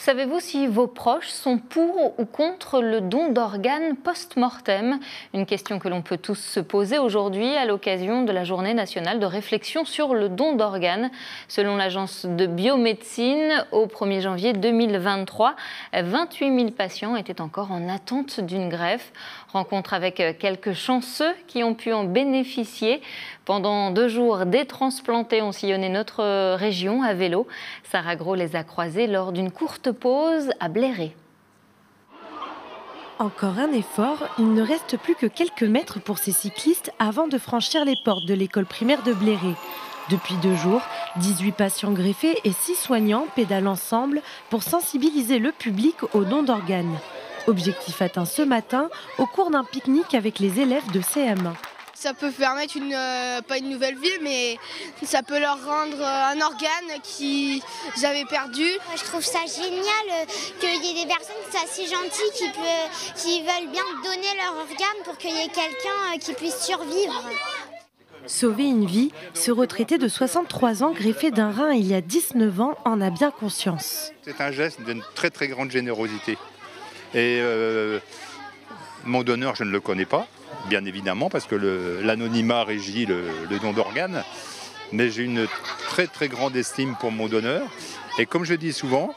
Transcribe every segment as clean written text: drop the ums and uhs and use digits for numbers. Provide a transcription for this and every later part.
Savez-vous si vos proches sont pour ou contre le don d'organes post-mortem? Une question que l'on peut tous se poser aujourd'hui à l'occasion de la Journée nationale de réflexion sur le don d'organes. Selon l'agence de biomédecine, au 1er janvier 2023, 28 000 patients étaient encore en attente d'une greffe. Rencontre avec quelques chanceux qui ont pu en bénéficier. Pendant 2 jours, des transplantés ont sillonné notre région à vélo. Sarah Gros les a croisés lors d'une courte pause à Bléré. Encore un effort, il ne reste plus que quelques mètres pour ces cyclistes avant de franchir les portes de l'école primaire de Bléré. Depuis 2 jours, 18 patients greffés et 6 soignants pédalent ensemble pour sensibiliser le public au don d'organes. Objectif atteint ce matin au cours d'un pique-nique avec les élèves de CM1. Ça peut permettre pas une nouvelle vie, mais ça peut leur rendre un organe qu'ils avaient perdu. Je trouve ça génial qu'il y ait des personnes si gentilles qui veulent bien donner leur organe pour qu'il y ait quelqu'un qui puisse survivre. Sauver une vie, ce retraité de 63 ans greffé d'un rein il y a 19 ans en a bien conscience. C'est un geste d'une très très grande générosité. Et mon donneur, je ne le connais pas, bien évidemment, parce que l'anonymat régit le don d'organes. Mais j'ai une très très grande estime pour mon donneur. Et comme je dis souvent,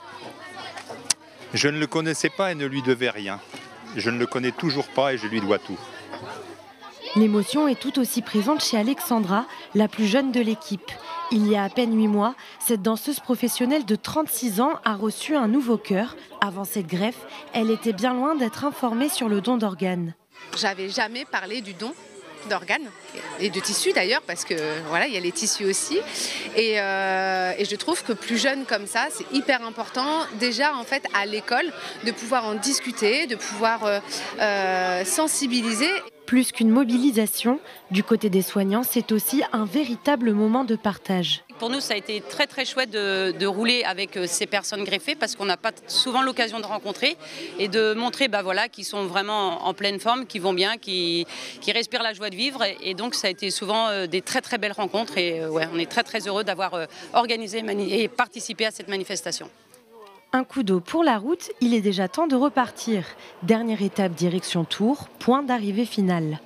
je ne le connaissais pas et ne lui devais rien. Je ne le connais toujours pas et je lui dois tout. L'émotion est tout aussi présente chez Alexandra, la plus jeune de l'équipe. Il y a à peine 8 mois, cette danseuse professionnelle de 36 ans a reçu un nouveau cœur. Avant cette greffe, elle était bien loin d'être informée sur le don d'organes. J'avais jamais parlé du don d'organes et de tissus d'ailleurs, parce que voilà, il y a les tissus aussi. Et je trouve que plus jeune comme ça, c'est hyper important déjà en fait à l'école de pouvoir en discuter, de pouvoir sensibiliser. Plus qu'une mobilisation, du côté des soignants, c'est aussi un véritable moment de partage. Pour nous, ça a été très très chouette de rouler avec ces personnes greffées parce qu'on n'a pas souvent l'occasion de rencontrer et de montrer qu'ils sont vraiment en pleine forme, qui vont bien, qui respirent la joie de vivre. Et donc ça a été souvent des très très belles rencontres et on est très très heureux d'avoir organisé et participé à cette manifestation. Un coup d'eau pour la route, il est déjà temps de repartir. Dernière étape direction Tours, point d'arrivée finale.